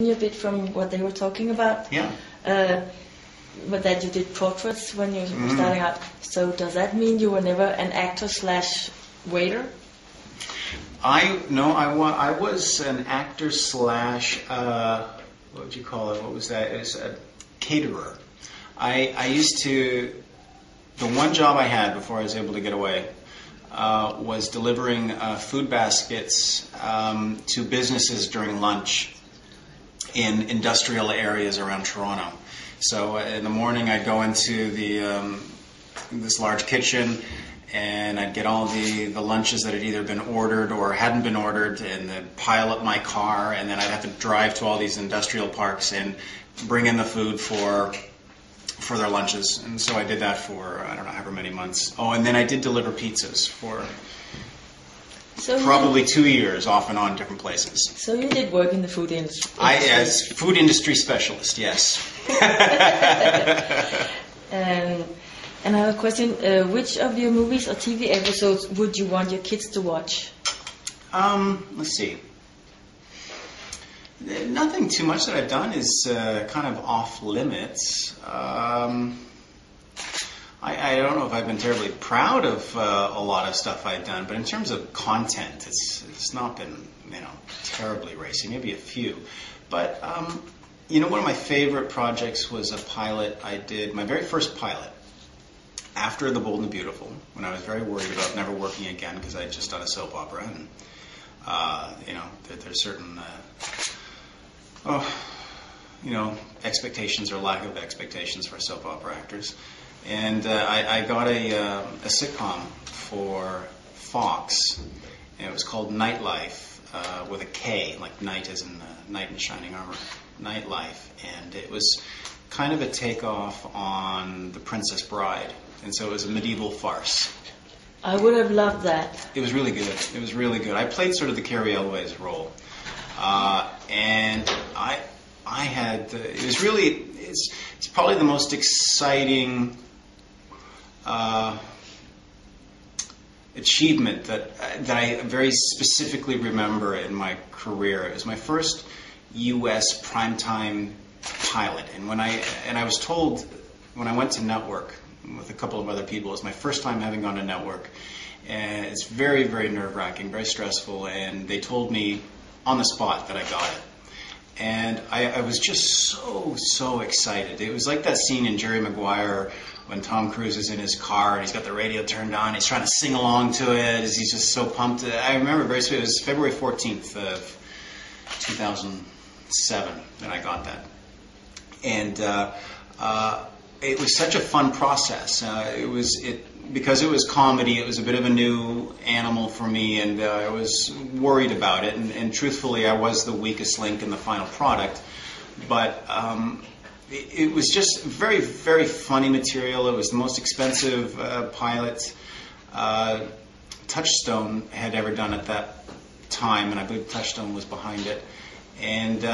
a bit from what they were talking about. Yeah. But that you did portraits when you were starting out. So does that mean you were never an actor / waiter? I was an actor / what would you call it? What was that? It was a caterer. I used to. The one job I had before I was able to get away was delivering food baskets to businesses during lunch in industrial areas around Toronto. So in the morning I'd go into this large kitchen and I'd get all the lunches that had either been ordered or hadn't been ordered and then pile up my car, and then I'd have to drive to all these industrial parks and bring in the food for their lunches. And so I did that for, I don't know, however many months. Oh, and then I did deliver pizzas for probably 2 years, off and on, different places. So you did work in the food industry? As food industry specialist, yes. And I have a question. Which of your movies or TV episodes would you want your kids to watch? Let's see. Nothing too much that I've done is kind of off limits. I don't know if I've been terribly proud of a lot of stuff I've done, but in terms of content, it's not been, terribly racy. Maybe a few, but one of my favorite projects was a pilot I did. My very first pilot after The Bold and the Beautiful, when I was very worried about never working again because I had just done a soap opera, and there's certain expectations or lack of expectations for soap opera actors. And I got a sitcom for Fox, and it was called Nightlife, with a K, like night as in knight in shining armor, Nightlife. And it was kind of a takeoff on The Princess Bride, and so it was a medieval farce. I would have loved that. It was really good. It was really good. I played sort of the Carrie Elway's role, and I had. It was really. It's probably the most exciting achievement that I very specifically remember in my career. It was my first U.S. primetime pilot, and I was told when I went to network with a couple of other people, it was my first time having gone to network, and it's very, very nerve-wracking, very stressful, and they told me on the spot that I got it. And I was just so excited. It was like that scene in Jerry Maguire when Tom Cruise is in his car and he's got the radio turned on. He's trying to sing along to it as he's just so pumped. I remember very sweet. It was February 14th of 2007 that I got that. And it was such a fun process. Because it was comedy, it was a bit of a new animal for me, and I was worried about it. And truthfully, I was the weakest link in the final product. But it was just very, very funny material. It was the most expensive pilot Touchstone had ever done at that time, and I believe Touchstone was behind it. And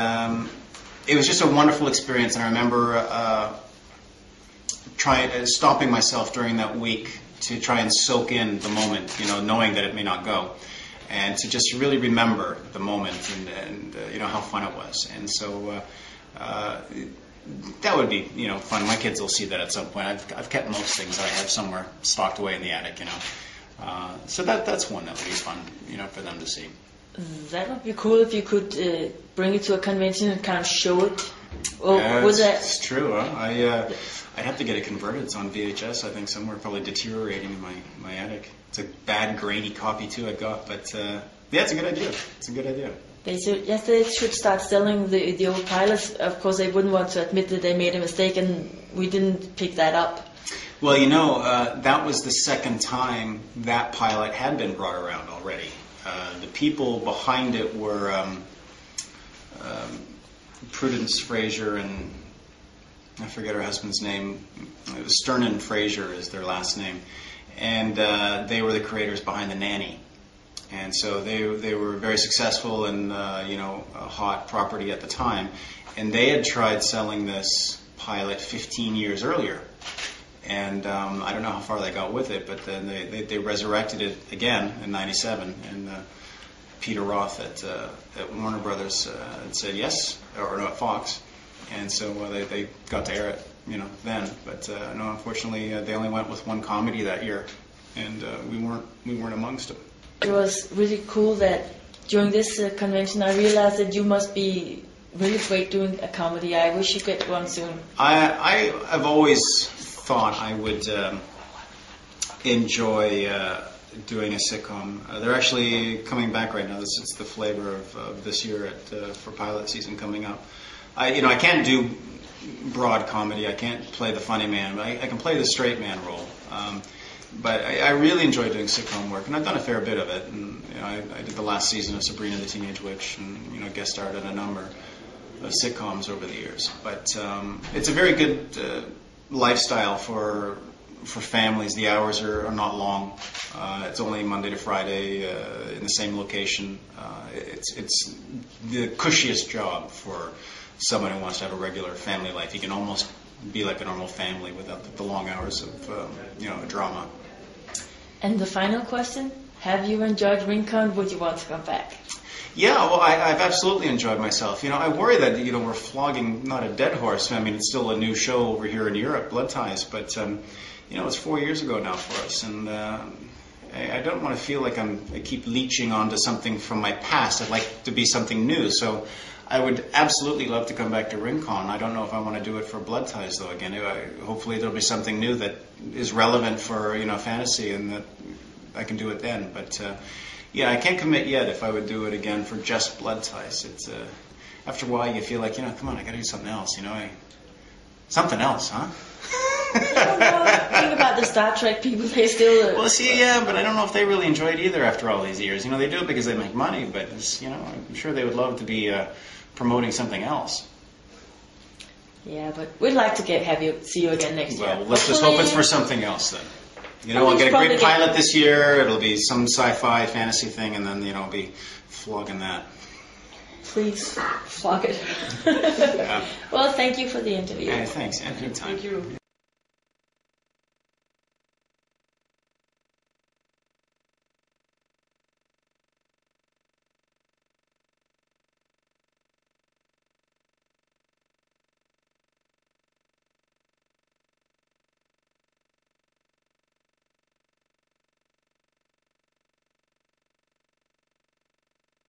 it was just a wonderful experience. And I remember stopping myself during that week to try and soak in the moment, knowing that it may not go, and to just really remember the moment and how fun it was. And so that would be fun. My kids will see that at some point. I've kept most things I have somewhere stocked away in the attic, So that's one that would be fun, for them to see. That would be cool if you could bring it to a convention and kind of show it. It's true. Huh? I'd have to get it converted. It's on VHS, I think, somewhere, probably deteriorating in my attic. It's a bad, grainy copy, too, I got. But, it's a good idea. It's a good idea. They should start selling the old pilots. Of course, they wouldn't want to admit that they made a mistake, and we didn't pick that up. Well, that was the second time that pilot had been brought around already. The people behind it were Prudence Fraser and I forget her husband's name. It was Sternin Fraser is their last name, and they were the creators behind The Nanny, and so they were very successful and a hot property at the time, and they had tried selling this pilot 15 years earlier, and I don't know how far they got with it, but then they resurrected it again in '97, and Peter Roth at Warner Brothers had said yes, or no, at Fox, and so they got to air it, then. But no, unfortunately, they only went with one comedy that year, and we weren't amongst them. It was really cool that during this convention I realized that you must be really great doing a comedy. I wish you get one soon. I've always thought I would enjoy doing a sitcom. They're actually coming back right now. This is the flavor of this year for pilot season coming up. I can't do broad comedy. I can't play the funny man, but I can play the straight man role. But I really enjoy doing sitcom work, and I've done a fair bit of it. And I did the last season of Sabrina the Teenage Witch, and guest starred in a number of sitcoms over the years. But it's a very good lifestyle for families. The hours are not long. It's only Monday to Friday in the same location. It's the cushiest job for someone who wants to have a regular family life. You can almost be like a normal family without the long hours of drama. And the final question: have you enjoyed RingCon? Would you want to come back? Yeah, well, I've absolutely enjoyed myself. I worry that we're flogging not a dead horse. I mean, it's still a new show over here in Europe, Blood Ties, but it's 4 years ago now for us, and I don't want to feel like I keep leeching onto something from my past. I'd like to be something new, so I would absolutely love to come back to RingCon. I don't know if I want to do it for Blood Ties, though. Again, hopefully there'll be something new that is relevant for fantasy, and that I can do it then. But yeah, I can't commit yet if I would do it again for just Blood Ties. It's after a while you feel like come on, I got to do something else. Something else, huh? Think about the Star Trek people. They still. Well, see, yeah, but I don't know if they really enjoy it either after all these years. They do it because they make money, but I'm sure they would love to be promoting something else. Yeah, but we'd like to see you again next year. Well, let's just hope it's for something else then. I'll get a great pilot this year. It'll be some sci-fi fantasy thing, and then I'll be flogging that. Please flog it. Yeah. Well, thank you for the interview. Yeah, thanks. Anytime. Thank you.